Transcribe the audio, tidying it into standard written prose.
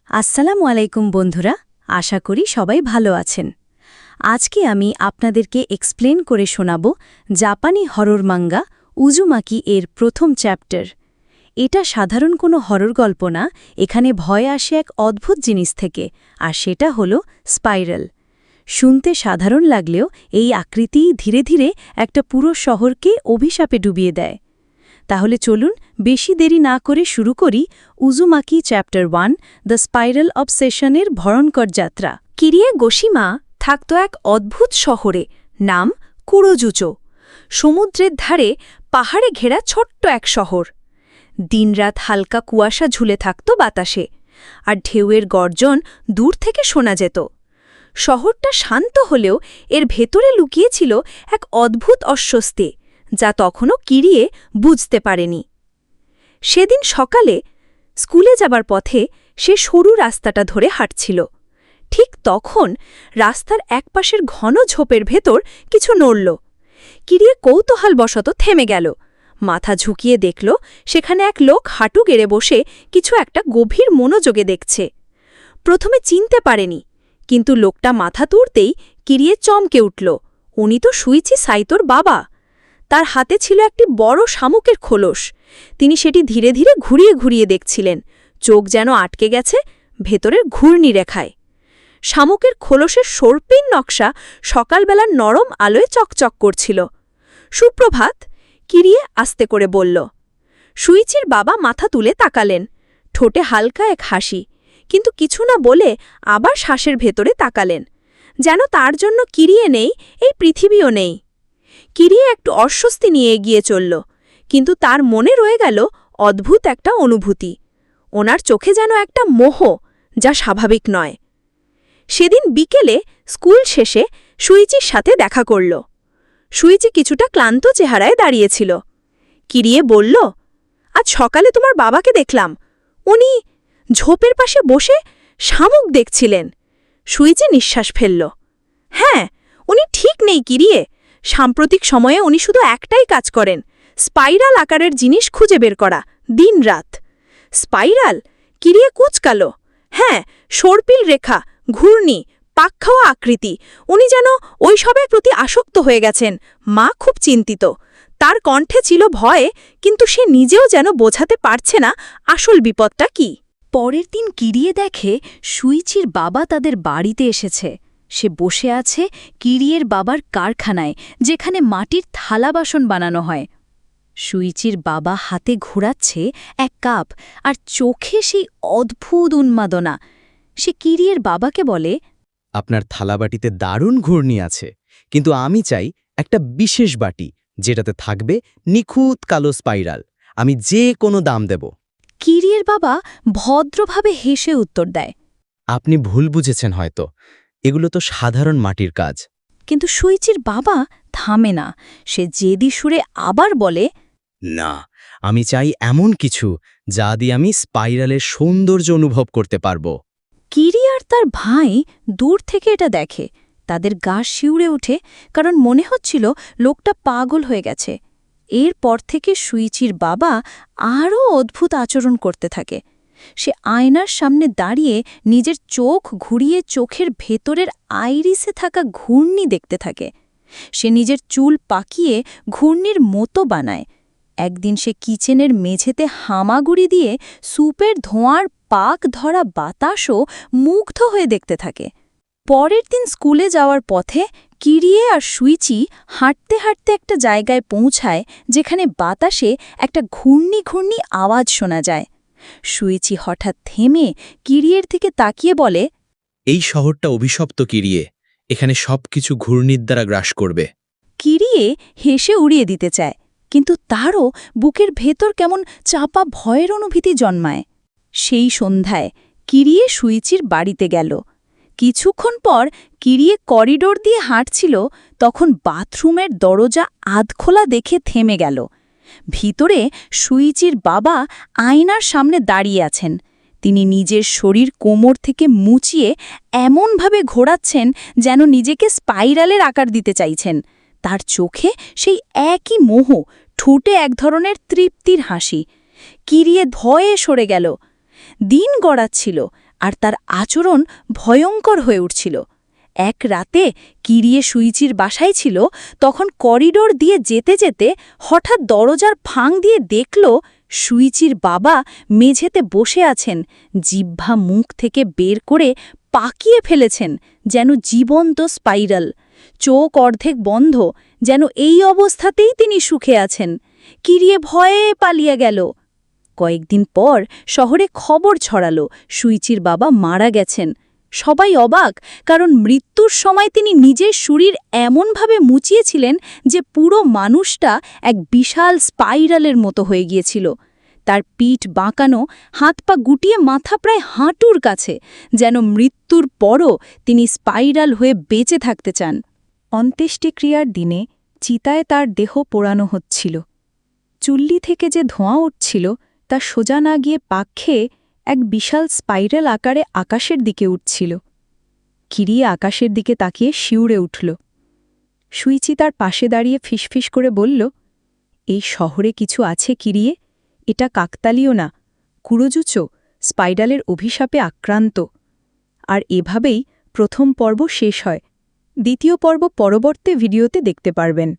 আসসালামু আলাইকুম বন্ধুরা, আশা করি সবাই ভালো আছেন। আজকে আমি আপনাদেরকে এক্সপ্লেন করে শোনাব জাপানি হরর মাঙ্গা উজুমাকি এর প্রথম চ্যাপ্টার। এটা সাধারণ কোনো হরর গল্প না, এখানে ভয় আসে এক অদ্ভুত জিনিস থেকে, আর সেটা হলো স্পাইরাল। শুনতে সাধারণ লাগলেও এই আকৃতি ধীরে ধীরে একটা পুরো শহরকে অভিশাপে ডুবিয়ে দেয়। তাহলে চলুন বেশি দেরি না করে শুরু করি উজুমাকি চ্যাপ্টার 1 দ্য স্পাইরাল অবসেশনের ভয়ঙ্কর যাত্রা। কিরিয়ে গোশিমা থাকত এক অদ্ভুত শহরে, নাম কুরোজুচো। সমুদ্রের ধারে পাহাড়ে ঘেরা ছোট্ট এক শহর। দিনরাত হালকা কুয়াশা ঝুলে থাকত বাতাসে, আর ঢেউয়ের গর্জন দূর থেকে শোনা যেত। শহরটা শান্ত হলেও এর ভেতরে লুকিয়েছিল এক অদ্ভুত অস্বস্তি, যা তখনও কিরিয়ে বুঝতে পারেনি। সেদিন সকালে স্কুলে যাবার পথে সে সরু রাস্তাটা ধরে হাঁটছিল। ঠিক তখন রাস্তার একপাশের ঘন ঝোপের ভেতর কিছু নড়ল। কিরিয়ে কৌতূহলবশত থেমে গেল। মাথা ঝুঁকিয়ে দেখল সেখানে এক লোক হাঁটু গেড়ে বসে কিছু একটা গভীর মনোযোগে দেখছে। প্রথমে চিনতে পারেনি, কিন্তু লোকটা মাথা তুলতেই কিরিয়ে চমকে উঠল। উনি তো শুইচি সাইতোর বাবা। তার হাতে ছিল একটি বড় শামুকের খোলস। তিনি সেটি ধীরে ধীরে ঘুরিয়ে ঘুরিয়ে দেখছিলেন, চোখ যেন আটকে গেছে ভেতরের ঘূর্ণি রেখায়। শামুকের খোলসের সর্পিন নকশা সকালবেলার নরম আলোয় চকচক করছিল। সুপ্রভাত, কিরিয়ে আস্তে করে বলল। শুইচির বাবা মাথা তুলে তাকালেন, ঠোঁটে হালকা এক হাসি, কিন্তু কিছু না বলে আবার শ্বাসের ভেতরে তাকালেন, যেন তার জন্য কিরিয়ে নেই, এই পৃথিবীও নেই। কিরিয়ে একটু অস্বস্তি নিয়ে এগিয়ে চলল, কিন্তু তার মনে রয়ে গেল অদ্ভুত একটা অনুভূতি। ওনার চোখে যেন একটা মোহ, যা স্বাভাবিক নয়। সেদিন বিকেলে স্কুল শেষে শুইচির সাথে দেখা করল। শুইচি কিছুটা ক্লান্ত চেহারায় দাঁড়িয়েছিল। কিরিয়ে বলল, আজ সকালে তোমার বাবাকে দেখলাম, উনি ঝোপের পাশে বসে শামুক দেখছিলেন। শুইচি নিঃশ্বাস ফেলল। হ্যাঁ, উনি ঠিক নেই কিরিয়ে। সাম্প্রতিক সময়ে উনি শুধু একটাই কাজ করেন, স্পাইরাল আকারের জিনিস খুঁজে বের করা, দিনরাত। স্পাইরাল? কিরিয়ে কুঁচকাল। হ্যাঁ, সর্পিল রেখা, ঘূর্ণি, পাক খাওয়া আকৃতি। উনি যেন ওইসবের প্রতি আসক্ত হয়ে গেছেন। মা খুব চিন্তিত। তার কণ্ঠে ছিল ভয়ে, কিন্তু সে নিজেও যেন বোঝাতে পারছে না আসল বিপদটা কি। পরের দিন কিরিয়ে দেখে শুইচির বাবা তাদের বাড়িতে এসেছে। সে বসে আছে কিরিয়ের বাবার কারখানায়, যেখানে মাটির থালা বাসন বানানো হয়। শুইচির বাবা হাতে ঘোরাচ্ছে এক কাপ, আর চোখে সেই অদ্ভুত উন্মাদনা। সে কিরিয়ের বাবাকে বলে, আপনার থালাবাটিতে দারুণ ঘূর্ণি আছে, কিন্তু আমি চাই একটা বিশেষ বাটি, যেটাতে থাকবে নিখুঁত কালো স্পাইরাল। আমি যে কোনো দাম দেব। কিরিয়ের বাবা ভদ্রভাবে হেসে উত্তর দেয়, আপনি ভুল বুঝেছেন হয়তো, এগুলো তো সাধারণ মাটির কাজ। কিন্তু শুইচির বাবা থামে না। সে জেদি সুরে আবার বলে, না, আমি চাই এমন কিছু যা দিয়ে আমি স্পাইরালের সৌন্দর্য অনুভব করতে পারব। কিরি আর তার ভাই দূর থেকে এটা দেখে। তাদের গা শিউরে ওঠে, কারণ মনে হচ্ছিল লোকটা পাগল হয়ে গেছে। এরপর থেকে শুইচির বাবা আরও অদ্ভুত আচরণ করতে থাকে। সে আয়নার সামনে দাঁড়িয়ে নিজের চোখ ঘুরিয়ে চোখের ভেতরের আইরিসে থাকা ঘূর্ণি দেখতে থাকে। সে নিজের চুল পাকিয়ে ঘূর্ণির মতো বানায়। একদিন সে কিচেনের মেঝেতে হামাগুড়ি দিয়ে স্যুপের ধোঁয়ার পাক ধরা বাতাসও মুগ্ধ হয়ে দেখতে থাকে। পরের দিন স্কুলে যাওয়ার পথে কিরিয়ে আর শুইচি হাঁটতে হাঁটতে একটা জায়গায় পৌঁছায়, যেখানে বাতাসে একটা ঘূর্ণি ঘূর্ণি আওয়াজ শোনা যায়। শুইচি হঠাৎ থেমে কিরিয়ের দিকে তাকিয়ে বলে, এই শহরটা অভিশপ্ত কিরিয়ে, এখানে সবকিছু ঘূর্ণির দ্বারা গ্রাস করবে। কিরিয়ে হেসে উড়িয়ে দিতে চায়, কিন্তু তারও বুকের ভেতর কেমন চাপা ভয়ের অনুভূতি জন্মায়। সেই সন্ধ্যায় কিরিয়ে শুইচির বাড়িতে গেল। কিছুক্ষণ পর কিরিয়ে করিডোর দিয়ে হাঁটছিল, তখন বাথরুমের দরজা আধখোলা দেখে থেমে গেল। ভিতরে শুইচির বাবা আয়নার সামনে দাঁড়িয়ে আছেন। তিনি নিজের শরীর কোমর থেকে মুচিয়ে এমনভাবে ঘোরাচ্ছেন যেন নিজেকে স্পাইরালের আকার দিতে চাইছেন। তার চোখে সেই একই মোহ, ঠোঁটে এক ধরনের তৃপ্তির হাসি। কিরিয়ে ভয়ে সরে গেল। দিন গড়াচ্ছিল, আর তার আচরণ ভয়ঙ্কর হয়ে উঠছিল। এক রাতে কিরিয়ে সুইচির বাসায় ছিল, তখন করিডোর দিয়ে যেতে যেতে হঠাৎ দরজার ফাঁক দিয়ে দেখল সুইচির বাবা মেঝেতে বসে আছেন, জিহ্বা মুখ থেকে বের করে পাকিয়ে ফেলেছেন যেন জীবন্ত স্পাইরাল, চোখ অর্ধেক বন্ধ, যেন এই অবস্থাতেই তিনি সুখে আছেন। কিরিয়ে ভয়ে পালিয়ে গেল। কয়েকদিন পর শহরে খবর ছড়ালো সুইচির বাবা মারা গেছেন। সবাই অবাক, কারণ মৃত্যুর সময় তিনি নিজের শরীর এমনভাবে মুচিয়েছিলেন যে পুরো মানুষটা এক বিশাল স্পাইরালের মতো হয়ে গিয়েছিল। তার পিঠ বাঁকানো, হাত পা গুটিয়ে মাথা প্রায় হাঁটুর কাছে, যেন মৃত্যুর পরও তিনি স্পাইরাল হয়ে বেঁচে থাকতে চান। অন্ত্যেষ্টিক্রিয়ার দিনে চিতায় তার দেহ পোড়ানো হচ্ছিল। চুল্লি থেকে যে ধোঁয়া উঠছিল তা সোজা না গিয়ে পাক খেয়ে এক বিশাল স্পাইরাল আকারে আকাশের দিকে উঠছিল। কিরিয়ে আকাশের দিকে তাকিয়ে শিউরে উঠল। সুইচি তার পাশে দাঁড়িয়ে ফিসফিস করে বলল, এই শহরে কিছু আছে কিরিয়ে, এটা কাকতালীয় না, কুরোজুচো স্পাইরালের অভিশাপে আক্রান্ত। আর এভাবেই প্রথম পর্ব শেষ হয়। দ্বিতীয় পর্ব পরবর্তী ভিডিওতে দেখতে পারবেন।